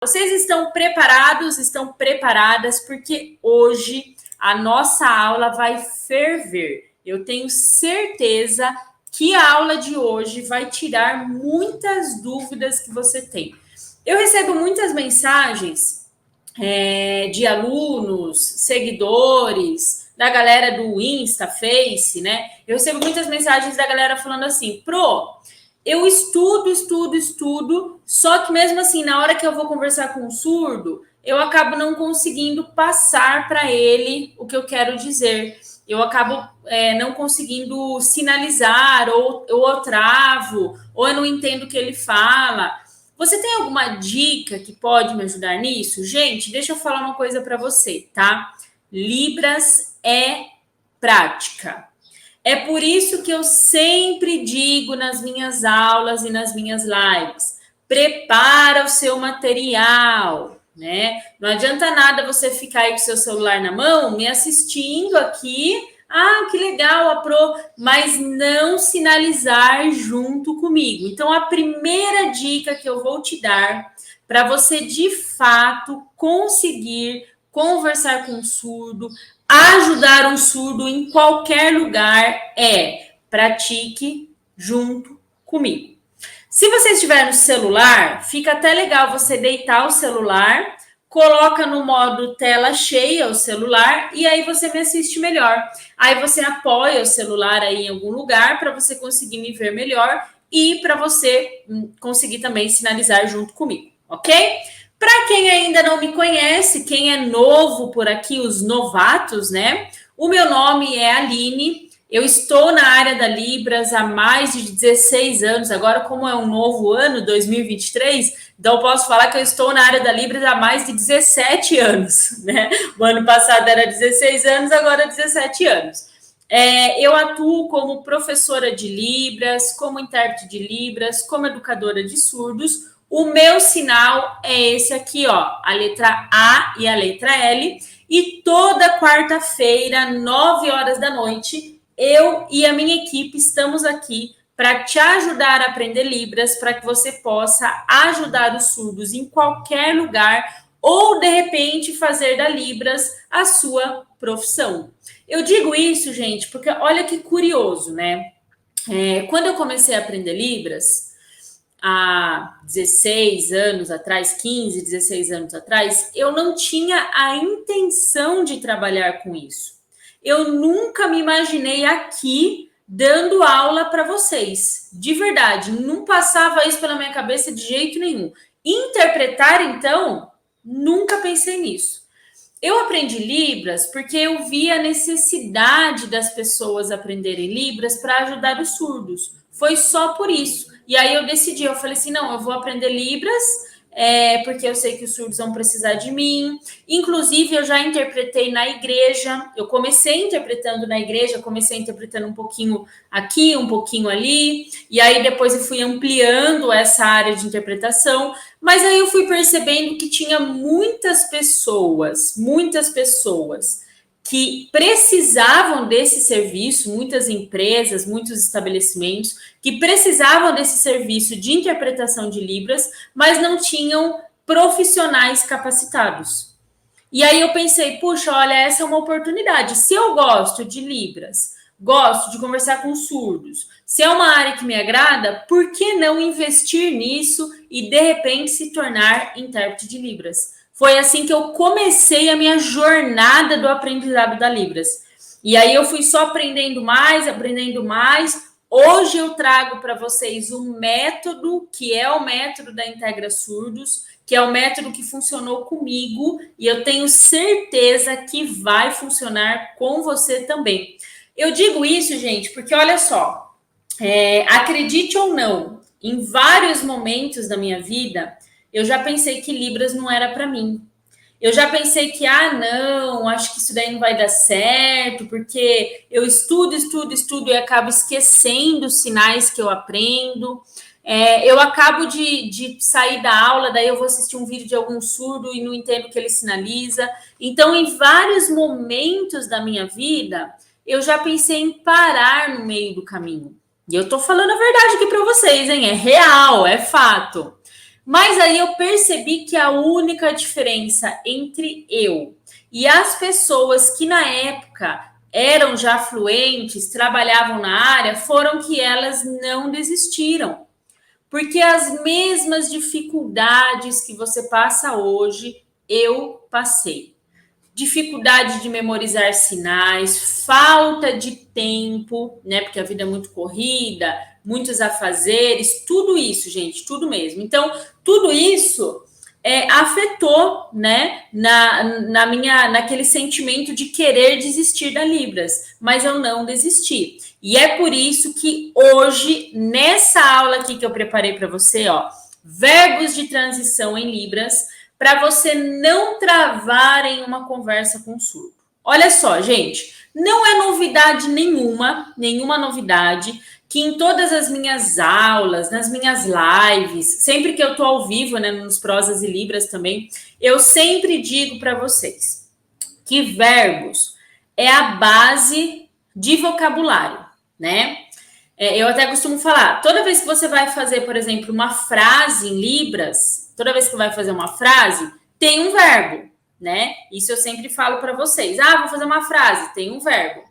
Vocês estão preparados? Estão preparadas? Porque hoje a nossa aula vai ferver. Eu tenho certeza que a aula de hoje vai tirar muitas dúvidas que você tem. Eu recebo muitas mensagens de alunos, seguidores, da galera do Insta, Face, né? Eu recebo muitas mensagens da galera falando assim, eu estudo, só que mesmo assim, na hora que eu vou conversar com um surdo, eu acabo não conseguindo passar para ele o que eu quero dizer. Eu acabo não conseguindo sinalizar, ou eu travo, ou eu não entendo o que ele fala. Você tem alguma dica que pode me ajudar nisso? Gente, deixa eu falar uma coisa para você, tá? Libras é prática. É por isso que eu sempre digo nas minhas aulas e nas minhas lives: prepara o seu material, né? Não adianta nada você ficar aí com o seu celular na mão, me assistindo aqui. Ah, que legal, a Pro, mas não sinalizar junto comigo. Então, a primeira dica que eu vou te dar para você de fato conseguir conversar com o surdo, ajudar um surdo em qualquer lugar pratique junto comigo. Se você estiver no celular, fica até legal você deitar o celular, coloca no modo tela cheia o celular e aí você me assiste melhor. Aí você apoia o celular aí em algum lugar para você conseguir me ver melhor e para você conseguir também sinalizar junto comigo, ok? Para quem ainda não me conhece, quem é novo por aqui, os novatos, né? O meu nome é Aline, eu estou na área da Libras há mais de 16 anos, agora como é um novo ano, 2023, então eu posso falar que eu estou na área da Libras há mais de 17 anos, né? O ano passado era 16 anos, agora 17 anos. Eu atuo como professora de Libras, como intérprete de Libras, como educadora de surdos. O meu sinal é esse aqui, ó, a letra A e a letra L. E toda quarta-feira, 9 horas da noite, eu e a minha equipe estamos aqui para te ajudar a aprender Libras, para que você possa ajudar os surdos em qualquer lugar ou, de repente, fazer da Libras a sua profissão. Eu digo isso, gente, porque olha que curioso, né? Quando eu comecei a aprender Libras, há 16 anos atrás, 15, 16 anos atrás, eu não tinha a intenção de trabalhar com isso. Eu nunca me imaginei aqui dando aula para vocês. De verdade, não passava isso pela minha cabeça de jeito nenhum. Interpretar, então, nunca pensei nisso. Eu aprendi Libras porque eu vi a necessidade das pessoas aprenderem Libras para ajudar os surdos. Foi só por isso. E aí eu decidi, eu falei assim, não, eu vou aprender Libras, porque eu sei que os surdos vão precisar de mim. Inclusive, eu já interpretei na igreja. Eu comecei interpretando na igreja, comecei interpretando um pouquinho aqui, um pouquinho ali. E aí depois eu fui ampliando essa área de interpretação. Mas aí eu fui percebendo que tinha muitas pessoas que precisavam desse serviço, muitas empresas, muitos estabelecimentos que precisavam desse serviço de interpretação de Libras, mas não tinham profissionais capacitados. E aí eu pensei, puxa, olha, essa é uma oportunidade. Se eu gosto de Libras, gosto de conversar com surdos, se é uma área que me agrada, por que não investir nisso e, de repente, se tornar intérprete de Libras? Foi assim que eu comecei a minha jornada do aprendizado da Libras. E aí eu fui só aprendendo mais, aprendendo mais. Hoje eu trago para vocês um método, que é o método da Integra Surdos, que é o método que funcionou comigo, e eu tenho certeza que vai funcionar com você também. Eu digo isso, gente, porque olha só, acredite ou não, em vários momentos da minha vida, eu já pensei que Libras não era para mim. Eu já pensei que, não, acho que isso daí não vai dar certo, porque eu estudo e acabo esquecendo os sinais que eu aprendo. Eu acabo de sair da aula, daí eu vou assistir um vídeo de algum surdo e não entendo o que ele sinaliza. Então, em vários momentos da minha vida, eu já pensei em parar no meio do caminho. E eu tô falando a verdade aqui para vocês, hein? É real, é fato. Mas aí eu percebi que a única diferença entre eu e as pessoas que na época eram já fluentes, trabalhavam na área, foram que elas não desistiram. Porque as mesmas dificuldades que você passa hoje, eu passei. Dificuldade de memorizar sinais, falta de tempo, né? Porque a vida é muito corrida, muitos afazeres, tudo isso, gente, tudo mesmo. Então, tudo isso afetou, né, naquele sentimento de querer desistir da Libras, mas eu não desisti. E é por isso que hoje, nessa aula aqui que eu preparei para você, ó, verbos de transição em Libras, para você não travar em uma conversa com surdo. Olha só, gente, não é novidade nenhuma novidade, que em todas as minhas aulas, nas minhas lives, sempre que eu tô ao vivo, né, nos Prosas e Libras também, eu sempre digo para vocês que verbos é a base de vocabulário, né? Eu até costumo falar, toda vez que você vai fazer, por exemplo, uma frase em Libras, toda vez que vai fazer uma frase, tem um verbo, né? Isso eu sempre falo para vocês. Vou fazer uma frase, tem um verbo.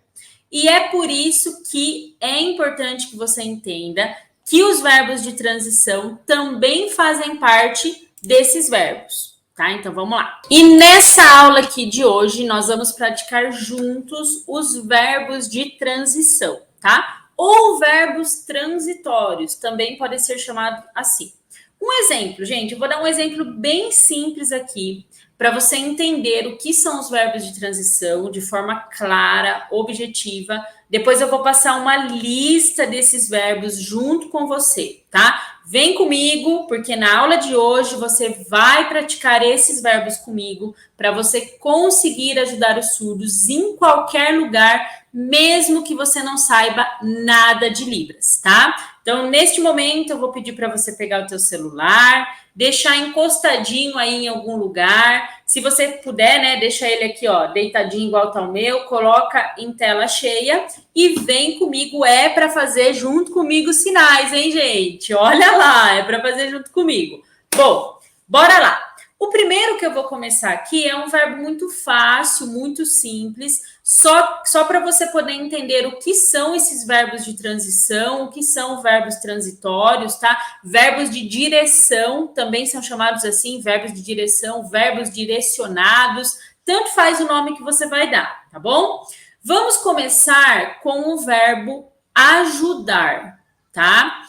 E é por isso que é importante que você entenda que os verbos de transição também fazem parte desses verbos, tá? Então vamos lá. E nessa aula aqui de hoje, nós vamos praticar juntos os verbos de transição, tá? Ou verbos transitórios, também podem ser chamados assim. Um exemplo, gente, eu vou dar um exemplo bem simples aqui para você entender o que são os verbos de transição de forma clara, objetiva. Depois eu vou passar uma lista desses verbos junto com você, tá? Vem comigo, porque na aula de hoje você vai praticar esses verbos comigo para você conseguir ajudar os surdos em qualquer lugar, mesmo que você não saiba nada de Libras, tá? Então, neste momento, eu vou pedir para você pegar o teu celular, deixar encostadinho aí em algum lugar. Se você puder, né, deixa ele aqui, ó, deitadinho igual tá o meu, coloca em tela cheia e vem comigo, para fazer junto comigo sinais, hein, gente? Olha lá, é para fazer junto comigo. Bom, bora lá. O primeiro que eu vou começar aqui é um verbo muito fácil, muito simples, só para você poder entender o que são esses verbos de transição, o que são verbos transitórios, tá? Verbos de direção também são chamados assim, verbos de direção, verbos direcionados, tanto faz o nome que você vai dar, tá bom? Vamos começar com o verbo ajudar, tá?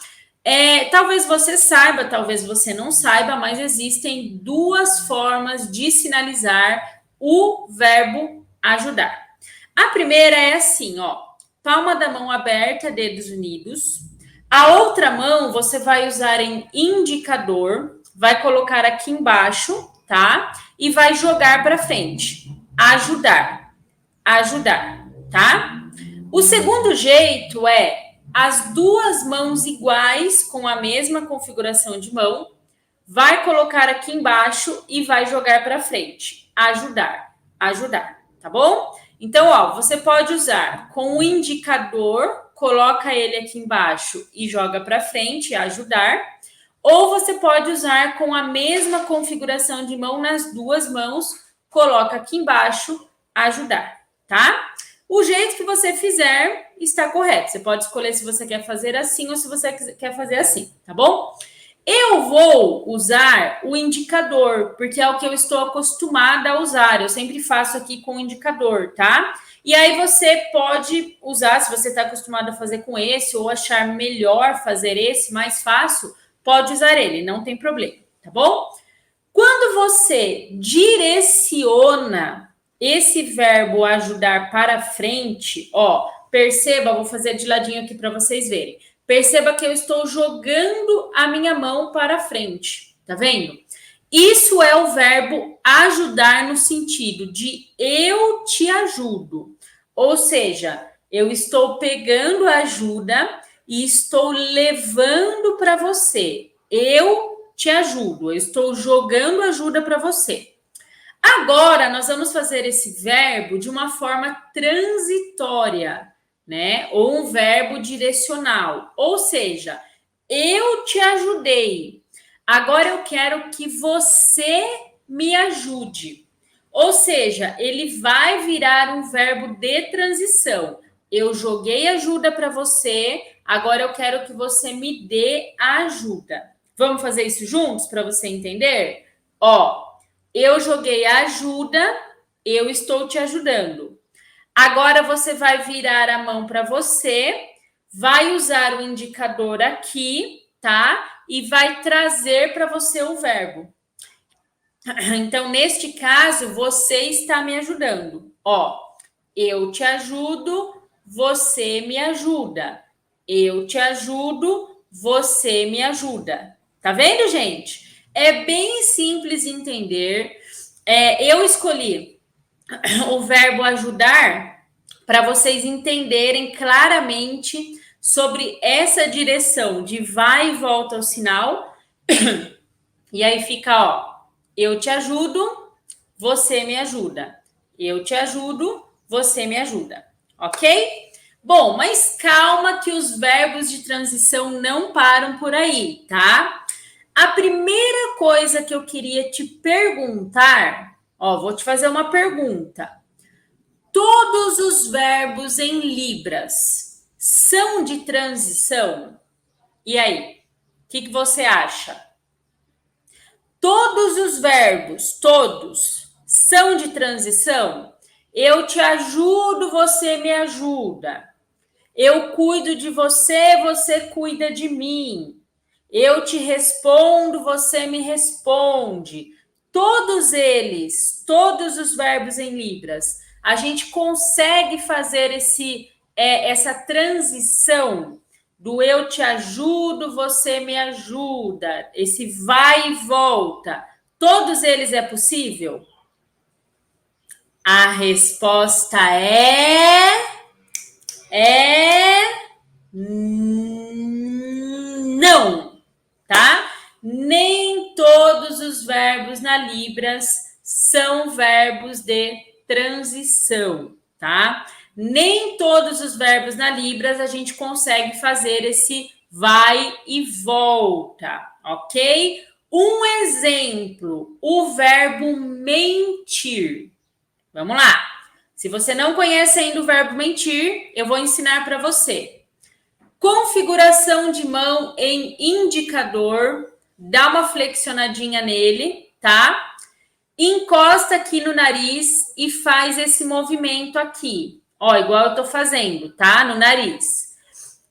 Talvez você saiba, talvez você não saiba, mas existem duas formas de sinalizar o verbo ajudar. A primeira é assim, ó, palma da mão aberta, dedos unidos. A outra mão você vai usar em indicador, vai colocar aqui embaixo, tá? E vai jogar para frente. Ajudar, ajudar, tá? O segundo jeito é as duas mãos iguais, com a mesma configuração de mão, vai colocar aqui embaixo e vai jogar para frente. Ajudar, ajudar, tá bom? Então, ó, você pode usar com o indicador, coloca ele aqui embaixo e joga para frente, ajudar. Ou você pode usar com a mesma configuração de mão nas duas mãos, coloca aqui embaixo, ajudar, tá? O jeito que você fizer está correto. Você pode escolher se você quer fazer assim ou se você quer fazer assim, tá bom? Eu vou usar o indicador, porque é o que eu estou acostumada a usar. Eu sempre faço aqui com o indicador, tá? E aí você pode usar, se você está acostumado a fazer com esse ou achar melhor fazer esse, mais fácil, pode usar ele, não tem problema, tá bom? Quando você direciona esse verbo ajudar para frente, ó, perceba, vou fazer de ladinho aqui para vocês verem. Perceba que eu estou jogando a minha mão para frente, tá vendo? Isso é o verbo ajudar no sentido de eu te ajudo. Ou seja, eu estou pegando a ajuda e estou levando para você. Eu te ajudo, eu estou jogando ajuda para você. Agora, nós vamos fazer esse verbo de uma forma transitória, né? Ou um verbo direcional. Ou seja, eu te ajudei. Agora eu quero que você me ajude. Ou seja, ele vai virar um verbo de transição. Eu joguei ajuda para você, agora eu quero que você me dê a ajuda. Vamos fazer isso juntos para você entender? Ó, eu joguei a ajuda, eu estou te ajudando. Agora você vai virar a mão para você, vai usar o indicador aqui, tá? E vai trazer para você o verbo. Então, neste caso, você está me ajudando. Ó, eu te ajudo, você me ajuda. Eu te ajudo, você me ajuda. Tá vendo, gente? É bem simples entender. Eu escolhi o verbo ajudar para vocês entenderem claramente sobre essa direção de vai e volta ao sinal. E aí fica, ó, eu te ajudo, você me ajuda. Eu te ajudo, você me ajuda. Ok? Bom, mas calma que os verbos de transição não param por aí, tá? A primeira coisa que eu queria te perguntar, ó, vou te fazer uma pergunta. Todos os verbos em libras são de transição? E aí? O que você acha? Todos os verbos, todos, são de transição? Eu te ajudo, você me ajuda. Eu cuido de você, você cuida de mim. Eu te respondo, você me responde. Todos eles, todos os verbos em libras, a gente consegue fazer essa transição do eu te ajudo, você me ajuda, esse vai e volta. Todos eles é possível? A resposta é não, tá? Nem todos os verbos na Libras são verbos de transição, tá? Nem todos os verbos na Libras a gente consegue fazer esse vai e volta, ok? Um exemplo, o verbo mentir. Vamos lá. Se você não conhece ainda o verbo mentir, eu vou ensinar para você. Configuração de mão em indicador, dá uma flexionadinha nele, tá? Encosta aqui no nariz e faz esse movimento aqui. Ó, igual eu tô fazendo, tá? No nariz.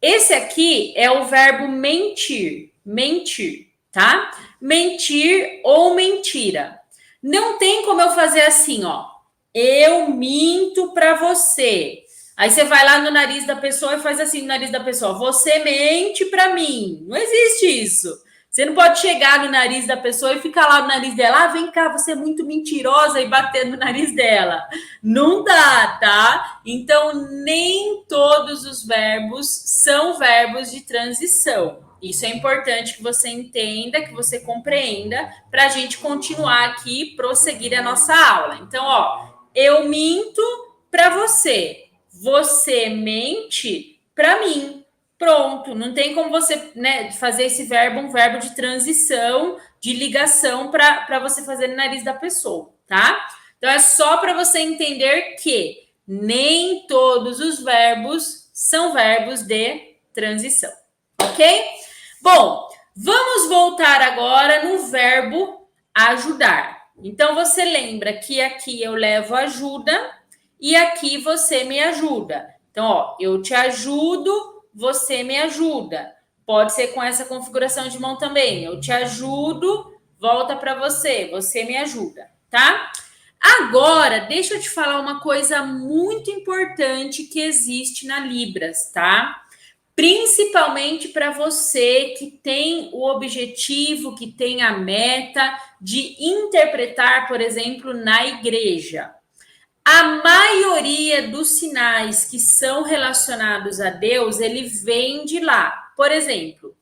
Esse aqui é o verbo mentir, mentir, tá? Mentir ou mentira. Não tem como eu fazer assim, ó. Eu minto para você. Aí você vai lá no nariz da pessoa e faz assim no nariz da pessoa. Você mente para mim. Não existe isso. Você não pode chegar no nariz da pessoa e ficar lá no nariz dela. Ah, vem cá, você é muito mentirosa e bater no nariz dela. Não dá, tá? Então, nem todos os verbos são verbos de transição. Isso é importante que você entenda, que você compreenda, para a gente continuar aqui e prosseguir a nossa aula. Então, ó, eu minto para você. Você mente para mim. Pronto, não tem como você, né, fazer esse verbo um verbo de transição, de ligação para você fazer no nariz da pessoa, tá? Então é só para você entender que nem todos os verbos são verbos de transição, ok? Bom, vamos voltar agora no verbo ajudar. Então você lembra que aqui eu levo ajuda e aqui você me ajuda. Então, ó, eu te ajudo, você me ajuda. Pode ser com essa configuração de mão também. Eu te ajudo, volta para você, você me ajuda, tá? Agora, deixa eu te falar uma coisa muito importante que existe na Libras, tá? Principalmente para você que tem o objetivo, que tem a meta de interpretar, por exemplo, na igreja. A maioria dos sinais que são relacionados a Deus, ele vem de lá. Por exemplo,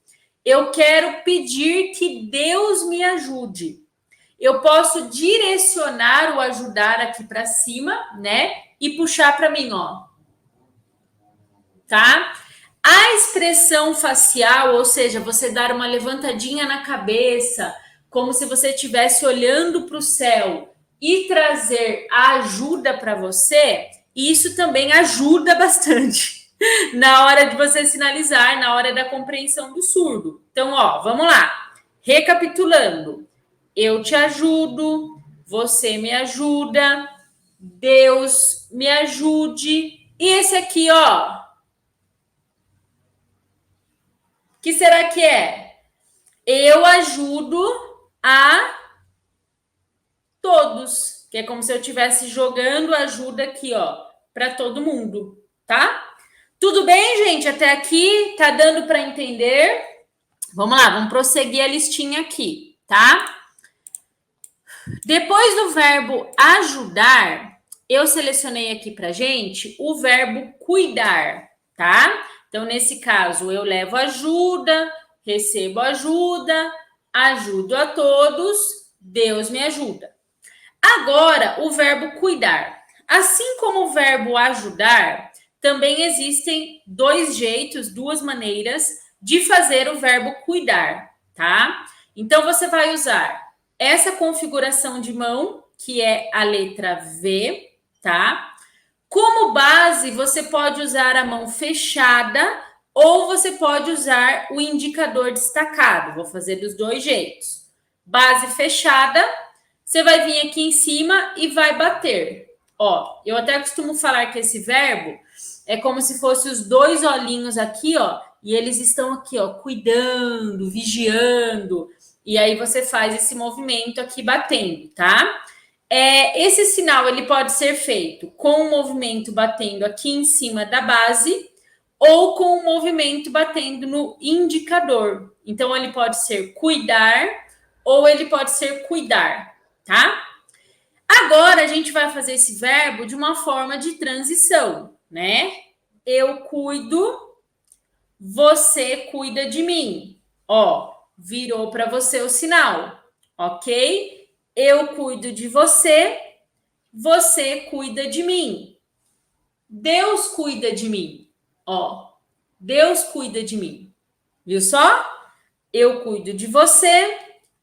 eu quero pedir que Deus me ajude. Eu posso direcionar o ajudar aqui para cima, né? E puxar para mim, ó. Tá? A expressão facial, ou seja, você dar uma levantadinha na cabeça, como se você estivesse olhando para o céu e trazer a ajuda para você, isso também ajuda bastante na hora de você sinalizar, na hora da compreensão do surdo. Então, ó, vamos lá. Recapitulando. Eu te ajudo, você me ajuda, Deus me ajude. E esse aqui, ó, que será que é? Eu ajudo a todos, que é como se eu estivesse jogando ajuda aqui, ó, para todo mundo, tá? Tudo bem, gente? Até aqui tá dando para entender? Vamos lá, vamos prosseguir a listinha aqui, tá? Depois do verbo ajudar, eu selecionei aqui pra gente o verbo cuidar, tá? Então, nesse caso, eu levo ajuda, recebo ajuda, ajudo a todos, Deus me ajuda. Agora, o verbo cuidar. Assim como o verbo ajudar, também existem dois jeitos, duas maneiras de fazer o verbo cuidar, tá? Então, você vai usar essa configuração de mão, que é a letra V, tá? Como base, você pode usar a mão fechada ou você pode usar o indicador destacado. Vou fazer dos dois jeitos. Base fechada, você vai vir aqui em cima e vai bater. Ó, eu até costumo falar que esse verbo é como se fosse os dois olhinhos aqui, ó, e eles estão aqui, ó, cuidando, vigiando. E aí você faz esse movimento aqui batendo, tá? Esse sinal ele pode ser feito com o movimento batendo aqui em cima da base ou com o movimento batendo no indicador. Então, ele pode ser cuidar ou ele pode ser cuidar, tá? Agora, a gente vai fazer esse verbo de uma forma de transição, né? Eu cuido, você cuida de mim. Ó, virou para você o sinal, ok? Eu cuido de você, você cuida de mim. Deus cuida de mim. Ó, Deus cuida de mim. Viu só? Eu cuido de você,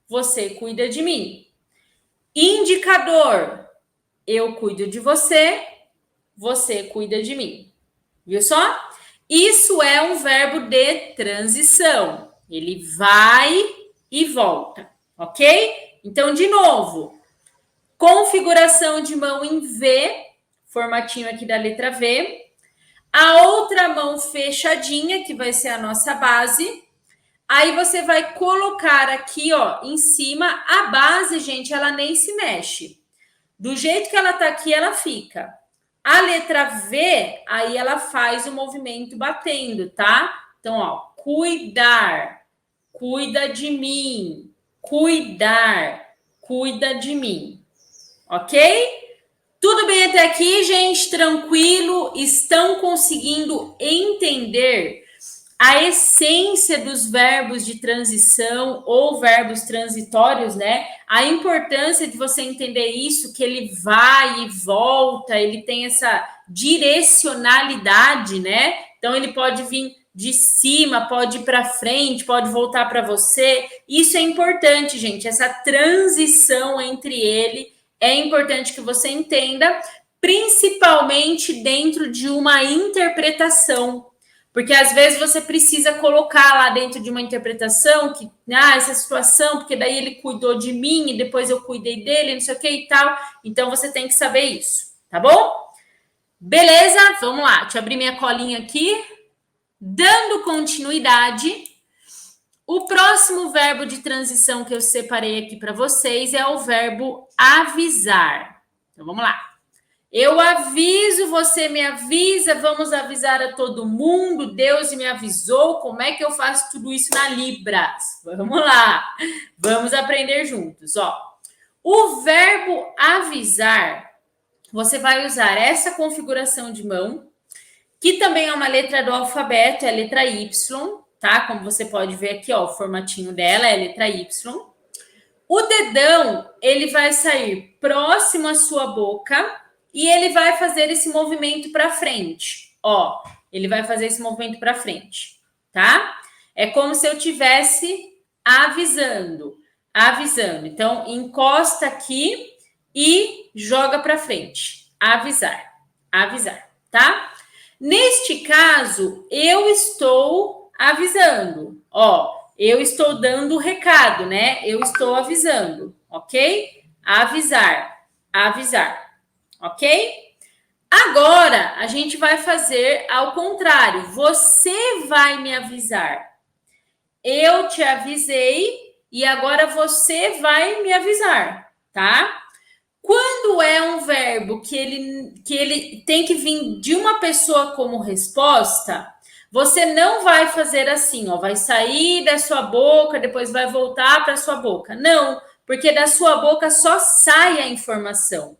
você cuida de mim. Indicador. Eu cuido de você, você cuida de mim. Viu só? Isso é um verbo de transição. Ele vai e volta, ok? Então, de novo, configuração de mão em V, formatinho aqui da letra V. A outra mão fechadinha, que vai ser a nossa base. Aí você vai colocar aqui, ó, em cima. A base, gente, ela nem se mexe. Do jeito que ela tá aqui, ela fica. A letra V, aí ela faz o movimento batendo, tá? Então, ó, cuidar, cuida de mim, cuidar, cuida de mim. Ok? Tudo bem até aqui, gente? Tranquilo? Estão conseguindo entender a essência dos verbos de transição ou verbos transitórios, né? A importância de você entender isso, que ele vai e volta, ele tem essa direcionalidade, né? Então, ele pode vir de cima, pode ir para frente, pode voltar para você. Isso é importante, gente. Essa transição entre ele é importante que você entenda, principalmente dentro de uma interpretação. Porque às vezes você precisa colocar lá dentro de uma interpretação que, essa situação, porque daí ele cuidou de mim e depois eu cuidei dele, não sei o que e tal. Então você tem que saber isso, tá bom? Beleza? Vamos lá. Deixa eu abrir minha colinha aqui. Dando continuidade, o próximo verbo de transição que eu separei aqui para vocês é o verbo avisar. Então vamos lá. Eu aviso, você me avisa, vamos avisar a todo mundo. Deus me avisou. Como é que eu faço tudo isso na Libras? Vamos lá, vamos aprender juntos. Ó, o verbo avisar, você vai usar essa configuração de mão, que também é uma letra do alfabeto, é a letra Y, tá? Como você pode ver aqui, ó, o formatinho dela é a letra Y. O dedão, ele vai sair próximo à sua boca e ele vai fazer esse movimento para frente. Ó, ele vai fazer esse movimento para frente, tá? É como se eu estivesse avisando. Então, encosta aqui e joga para frente. Avisar, tá? Neste caso, eu estou avisando. Ó, eu estou dando o recado, né? Eu estou avisando, ok? Avisar, ok? Agora, a gente vai fazer ao contrário. Você vai me avisar. Eu te avisei e agora você vai me avisar, tá? Quando é um verbo que ele tem que vir de uma pessoa como resposta, você não vai fazer assim, ó, vai sair da sua boca, depois vai voltar para sua boca. Não, porque da sua boca só sai a informação.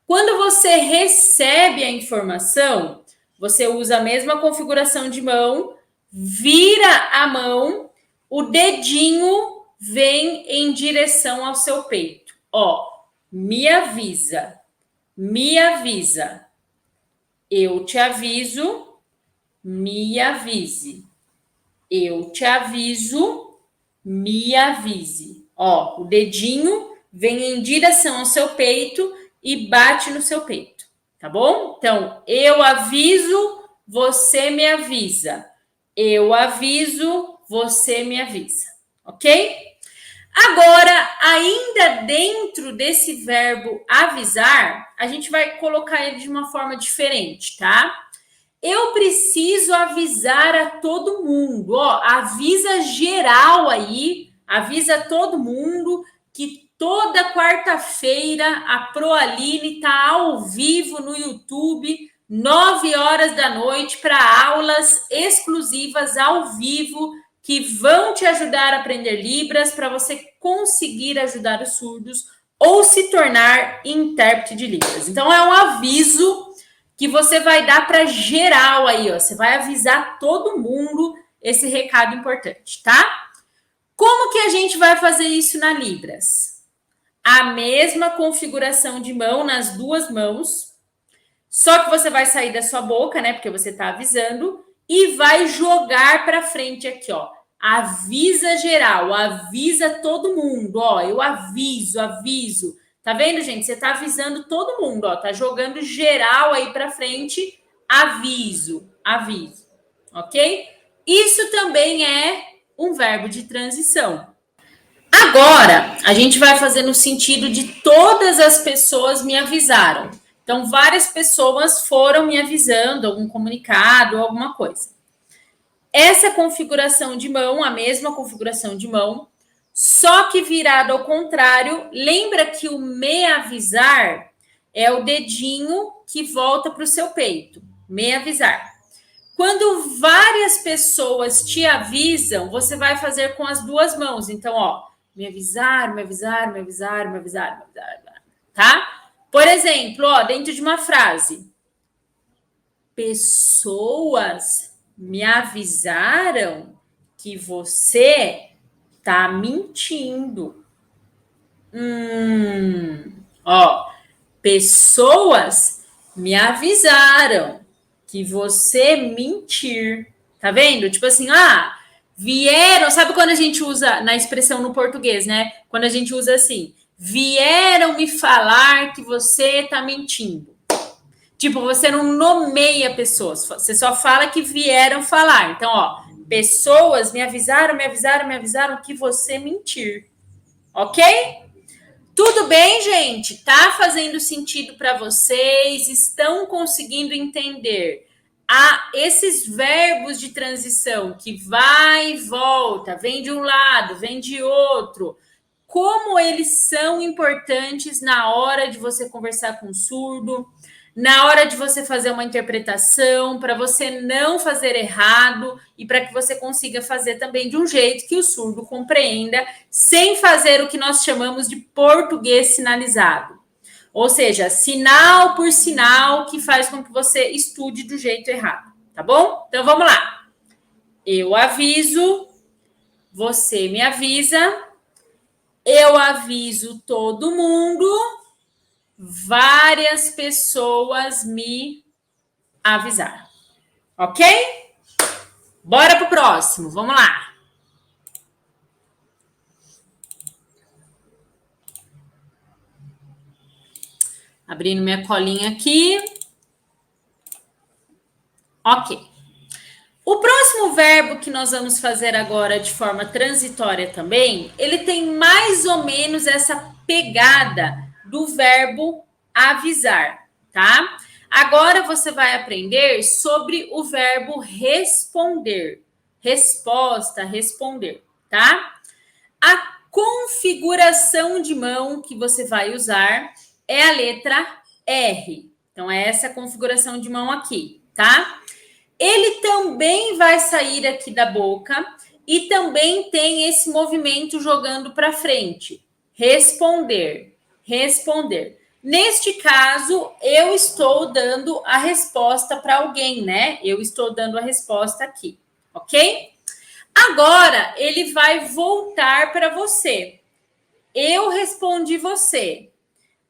Quando você recebe a informação, você usa a mesma configuração de mão, vira a mão, o dedinho vem em direção ao seu peito. Ó, me avisa. Eu te aviso, me avise. Eu te aviso, me avise. Ó, o dedinho vem em direção ao seu peito e bate no seu peito, tá bom? Então, eu aviso, você me avisa. Eu aviso, você me avisa, ok? Agora, ainda dentro desse verbo avisar, a gente vai colocar ele de uma forma diferente, tá? Eu preciso avisar a todo mundo, ó, avisa geral aí, avisa todo mundo que toda quarta-feira a ProAline tá ao vivo no YouTube, 9 horas da noite, para aulas exclusivas ao vivo que vão te ajudar a aprender Libras para você conseguir ajudar os surdos ou se tornar intérprete de Libras. Então, é um aviso que você vai dar para geral aí, ó. Você vai avisar todo mundo esse recado importante, tá? Como que a gente vai fazer isso na Libras? A mesma configuração de mão nas duas mãos, só que você vai sair da sua boca, né? Porque você tá avisando, e vai jogar para frente aqui, ó. Avisa geral, avisa todo mundo, ó. Eu aviso. Tá vendo, gente? Você tá avisando todo mundo, ó. Tá jogando geral aí para frente. Aviso. Ok? Isso também é um verbo de transição. Agora, a gente vai fazer no sentido de todas as pessoas me avisaram. Então, várias pessoas foram me avisando, algum comunicado, alguma coisa. Essa configuração de mão, a mesma configuração de mão, só que virado ao contrário, lembra que o me avisar é o dedinho que volta para o seu peito. Me avisar. Quando várias pessoas te avisam, você vai fazer com as duas mãos. Então, ó, me avisar, tá? Por exemplo, ó, dentro de uma frase, pessoas me avisaram que você tá mentindo. Ó, pessoas me avisaram que você mentir. Tá vendo? Tipo assim, vieram. Sabe quando a gente usa na expressão no português, né? Quando a gente usa assim, vieram me falar que você tá mentindo. Tipo, você não nomeia pessoas, você só fala que vieram falar. Então, ó, pessoas me avisaram que você mentir. Ok? Tudo bem, gente? Tá fazendo sentido para vocês? Estão conseguindo entender esses verbos de transição que vai e volta, vem de um lado, vem de outro, como eles são importantes na hora de você conversar com o surdo, na hora de você fazer uma interpretação, para você não fazer errado e para que você consiga fazer também de um jeito que o surdo compreenda, sem fazer o que nós chamamos de português sinalizado. Ou seja, sinal por sinal que faz com que você estude do jeito errado, tá bom? Então vamos lá. Eu aviso, você me avisa, eu aviso todo mundo, várias pessoas me avisaram. Ok? Bora pro próximo, vamos lá. Abrindo minha colinha aqui. Ok. O próximo verbo que nós vamos fazer agora de forma transitória também, ele tem mais ou menos essa pegada do verbo avisar, tá? Agora você vai aprender sobre o verbo responder. Resposta, responder, tá? A configuração de mão que você vai usar é a letra R. Então, é essa configuração de mão aqui, tá? Ele também vai sair aqui da boca e também tem esse movimento jogando para frente. Responder, responder. Neste caso, eu estou dando a resposta para alguém, né? Eu estou dando a resposta aqui, ok? Agora, ele vai voltar para você. Eu respondi você.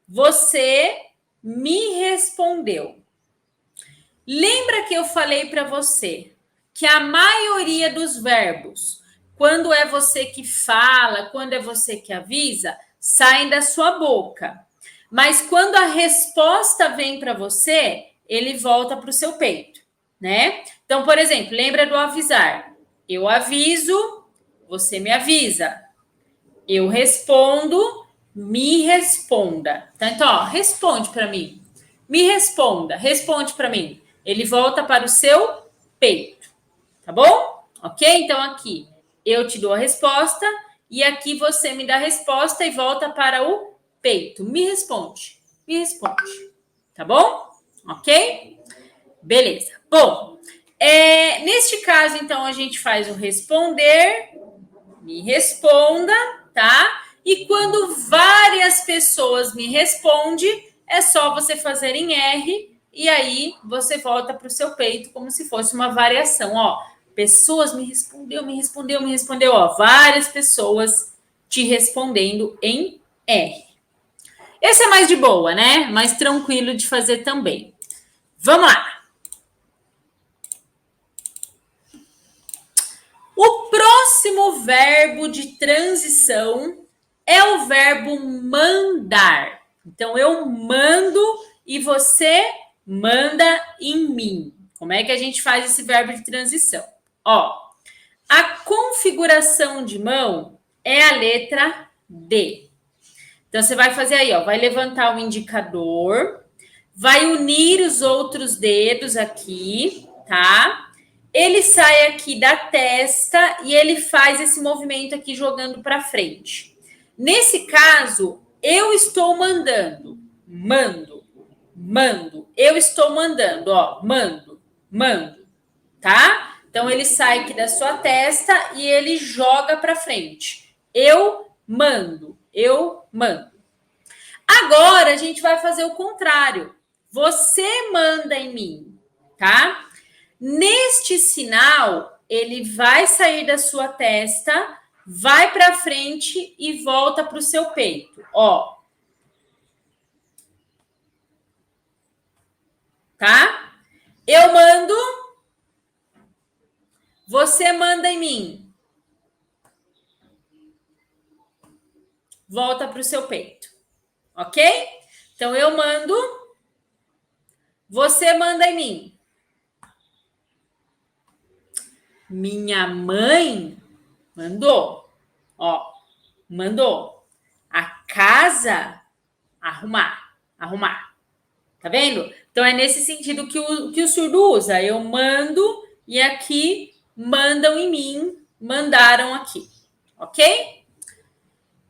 Você me respondeu. Lembra que eu falei para você que a maioria dos verbos, quando é você que fala, quando é você que avisa, saem da sua boca. Mas quando a resposta vem para você, ele volta para o seu peito, né? Então, por exemplo, lembra do avisar? Eu aviso, você me avisa. Eu respondo, me responda. Então, ó, responde para mim. Me responda, responde para mim. Ele volta para o seu peito, tá bom? Ok? Então, aqui eu te dou a resposta e aqui você me dá a resposta e volta para o peito. Me responde, tá bom? Ok? Beleza. Bom, neste caso, então, a gente faz o responder, me responda, tá? E quando várias pessoas me respondem, é só você fazer em R e aí você volta para o seu peito como se fosse uma variação, ó. Pessoas me respondeu, ó. Várias pessoas te respondendo em R. Esse é mais de boa, né? Mais tranquilo de fazer também. Vamos lá. O próximo verbo de transição é o verbo mandar. Então, eu mando e você manda em mim. Como é que a gente faz esse verbo de transição? Ó, a configuração de mão é a letra D. Então, você vai fazer aí, ó, vai levantar o indicador, vai unir os outros dedos aqui, tá? Ele sai aqui da testa e ele faz esse movimento aqui jogando para frente. Nesse caso, eu estou mandando, mando. Eu estou mandando, ó, mando, tá? Então ele sai aqui da sua testa e ele joga para frente. Eu mando. Agora a gente vai fazer o contrário. Você manda em mim, tá? Neste sinal, ele vai sair da sua testa, vai para frente e volta para o seu peito, ó. Tá? Eu mando, você manda em mim. Volta para o seu peito, ok? Então, eu mando, você manda em mim. Minha mãe mandou, ó, mandou. A casa arrumar. Tá vendo? Então é nesse sentido que o surdo usa. Eu mando e aqui mandam em mim, mandaram aqui. Ok?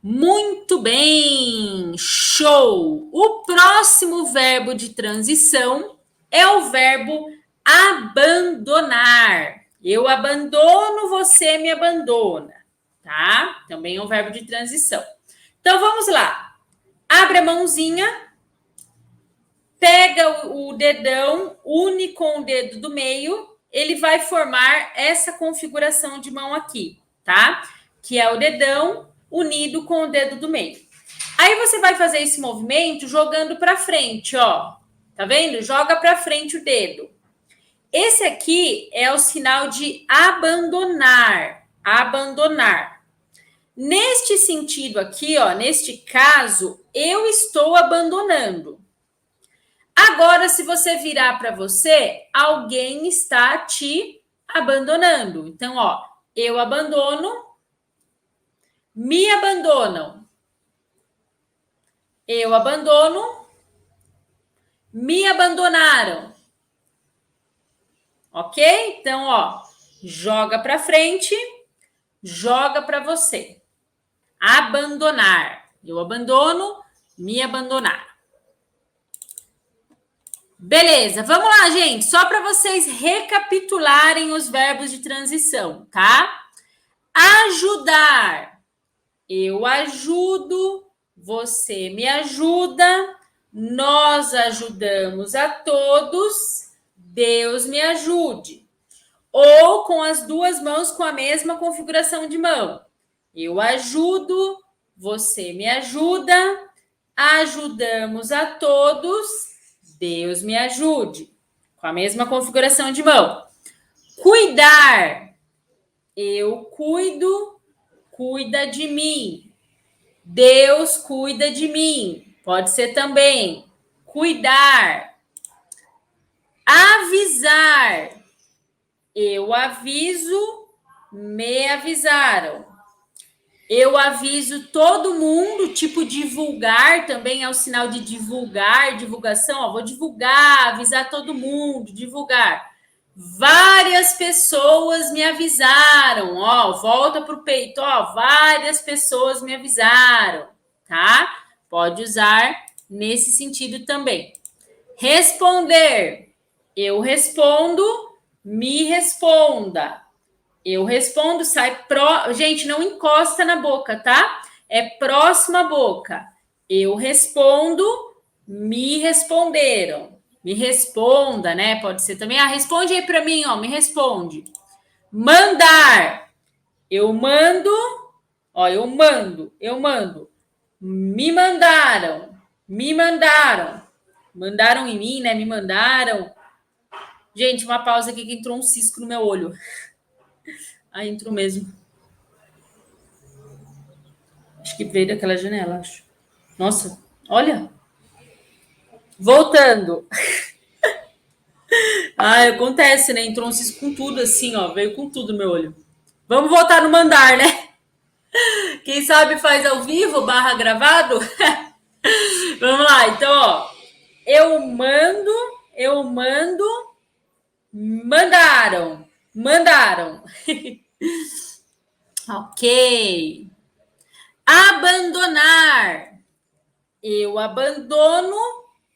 Muito bem! Show! O próximo verbo de transição é o verbo abandonar. Eu abandono, você me abandona, tá? Também é um verbo de transição. Então vamos lá. Abre a mãozinha, pega o dedão, une com o dedo do meio, ele vai formar essa configuração de mão aqui, tá? Que é o dedão unido com o dedo do meio. Aí você vai fazer esse movimento jogando para frente, ó. Tá vendo? Joga para frente o dedo. Esse aqui é o sinal de abandonar. Abandonar. Neste sentido aqui, ó, neste caso, eu estou abandonando. Agora, se você virar para você, alguém está te abandonando. Então, ó, eu abandono, me abandonam. Eu abandono, me abandonaram. Ok? Então, ó, joga para frente, joga para você. Abandonar. Eu abandono, me abandonar. Beleza, vamos lá, gente. Só para vocês recapitularem os verbos de transição, tá? Ajudar. Eu ajudo, você me ajuda, nós ajudamos a todos, Deus me ajude. Ou com as duas mãos com a mesma configuração de mão. Eu ajudo, você me ajuda, ajudamos a todos, Deus me ajude. Com a mesma configuração de mão. Cuidar. Eu cuido, cuida de mim. Deus cuida de mim. Pode ser também. Cuidar. Avisar. Eu aviso, me avisaram. Eu aviso todo mundo, tipo divulgar também é o sinal de divulgar, divulgação. Ó, vou divulgar, avisar todo mundo, divulgar. Várias pessoas me avisaram, ó, volta pro peito, ó, várias pessoas me avisaram, tá? Pode usar nesse sentido também. Responder. Eu respondo, me responda. Eu respondo, sai Gente, não encosta na boca, tá? É próxima à boca. Eu respondo, me responderam. Me responda, né? Pode ser também. Responde aí para mim, ó. Me responde. Mandar. Eu mando. Ó, eu mando. Eu mando. Me mandaram. Me mandaram. Mandaram em mim, né? Me mandaram. Gente, uma pausa aqui que entrou um cisco no meu olho. Entrou mesmo. Acho que veio daquela janela, acho. Nossa, olha. Voltando. Acontece, né? Entrou um cisco com tudo, assim, ó. Veio com tudo no meu olho. Vamos voltar no mandar, né? Quem sabe faz ao vivo, barra gravado. Vamos lá, então, ó. Eu mando, mandaram. Ok. Abandonar. Eu abandono,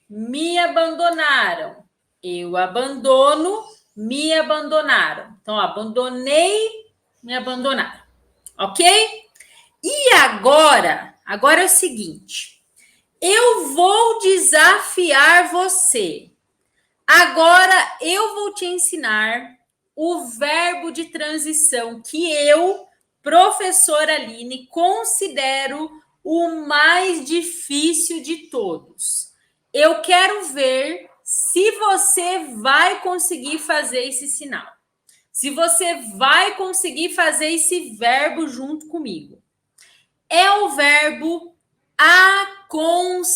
me abandonaram. Eu abandono, me abandonaram. Então, abandonei, me abandonaram. Ok? E agora é o seguinte. Eu vou desafiar você. Agora eu vou te ensinar o verbo de transição que eu, professora Aline, considero o mais difícil de todos. Eu quero ver se você vai conseguir fazer esse sinal. Se você vai conseguir fazer esse verbo junto comigo. É o verbo aconselhar.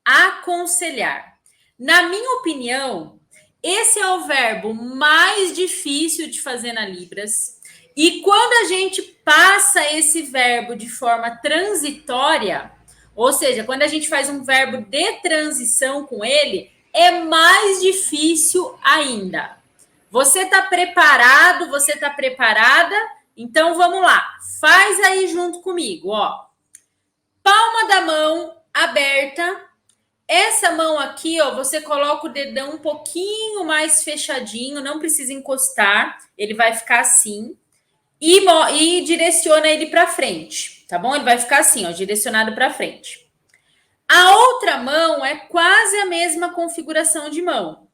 Aconselhar. Na minha opinião, esse é o verbo mais difícil de fazer na Libras. E quando a gente passa esse verbo de forma transitória, ou seja, quando a gente faz um verbo de transição com ele, é mais difícil ainda. Você está preparado? Você está preparada? Então vamos lá. Faz aí junto comigo, ó. Palma da mão aberta. Essa mão aqui, ó, você coloca o dedão um pouquinho mais fechadinho, não precisa encostar, ele vai ficar assim. E direciona ele para frente, tá bom? Ele vai ficar assim, ó, direcionado para frente. A outra mão é quase a mesma configuração de mão.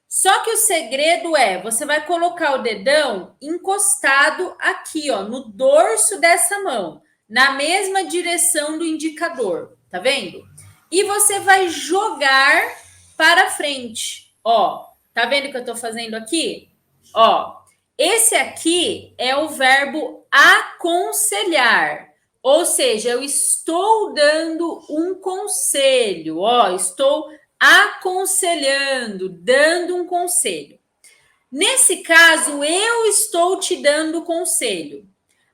Só que o segredo é, você vai colocar o dedão encostado aqui, ó, no dorso dessa mão, na mesma direção do indicador, tá vendo? E você vai jogar para frente, ó. Tá vendo o que eu tô fazendo aqui? Ó, esse aqui é o verbo aconselhar. Ou seja, eu estou dando um conselho. Ó, estou aconselhando, dando um conselho. Nesse caso, eu estou te dando conselho.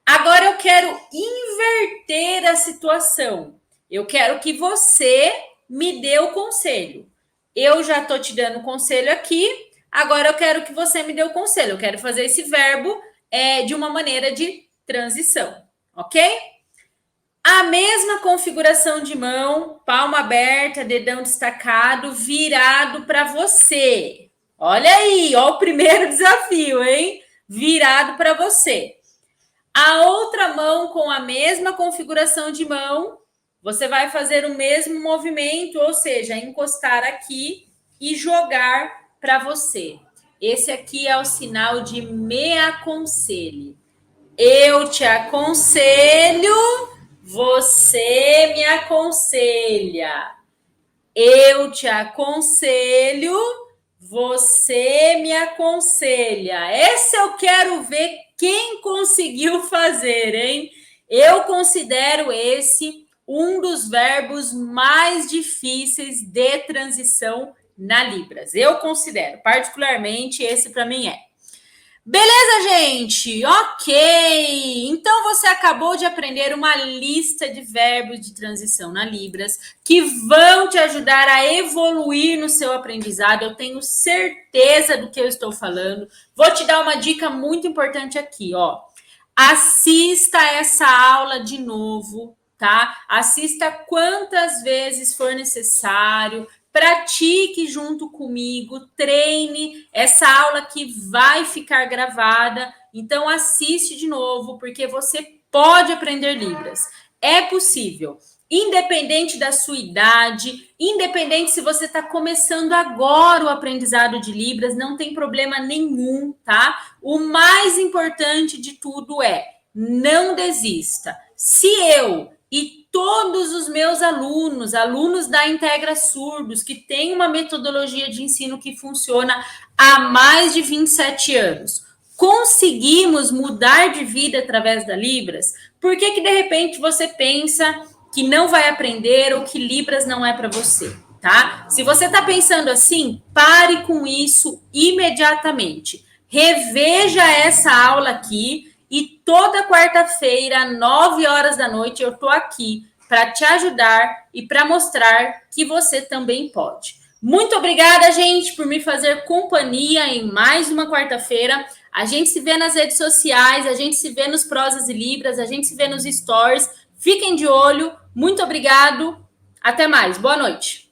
Agora eu quero inverter a situação. Eu quero que você me dê o conselho. Eu já estou te dando conselho aqui, agora eu quero que você me dê o conselho. Eu quero fazer esse verbo de uma maneira de transição, ok? A mesma configuração de mão, palma aberta, dedão destacado, virado para você. Olha aí, ó o primeiro desafio, hein? Virado para você. A outra mão com a mesma configuração de mão, você vai fazer o mesmo movimento, ou seja, encostar aqui e jogar para você. Esse aqui é o sinal de me aconselhe. Eu te aconselho, você me aconselha. Eu te aconselho, você me aconselha. Esse eu quero ver quem conseguiu fazer, hein? Eu considero esse um dos verbos mais difíceis de transição na Libras. Eu considero, particularmente, esse para mim é. Beleza, gente? Ok! Então você acabou de aprender uma lista de verbos de transição na Libras que vão te ajudar a evoluir no seu aprendizado. Eu tenho certeza do que eu estou falando. Vou te dar uma dica muito importante aqui, ó. Assista essa aula de novo, tá? Assista quantas vezes for necessário. Pratique junto comigo, treine essa aula que vai ficar gravada. Então, assiste de novo, porque você pode aprender Libras. É possível. Independente da sua idade, independente se você está começando agora o aprendizado de Libras, não tem problema nenhum, tá? O mais importante de tudo é não desista. Se eu e todos os meus alunos da Integra Surdos, que tem uma metodologia de ensino que funciona há mais de 27 anos, conseguimos mudar de vida através da Libras, por que de repente você pensa que não vai aprender ou que Libras não é para você, tá? Se você está pensando assim, pare com isso imediatamente. Reveja essa aula aqui e toda quarta-feira, 9 horas da noite, eu estou aqui para te ajudar e para mostrar que você também pode. Muito obrigada, gente, por me fazer companhia em mais uma quarta-feira. A gente se vê nas redes sociais, a gente se vê nos Prosas e Libras, a gente se vê nos stories. Fiquem de olho. Muito obrigado. Até mais. Boa noite.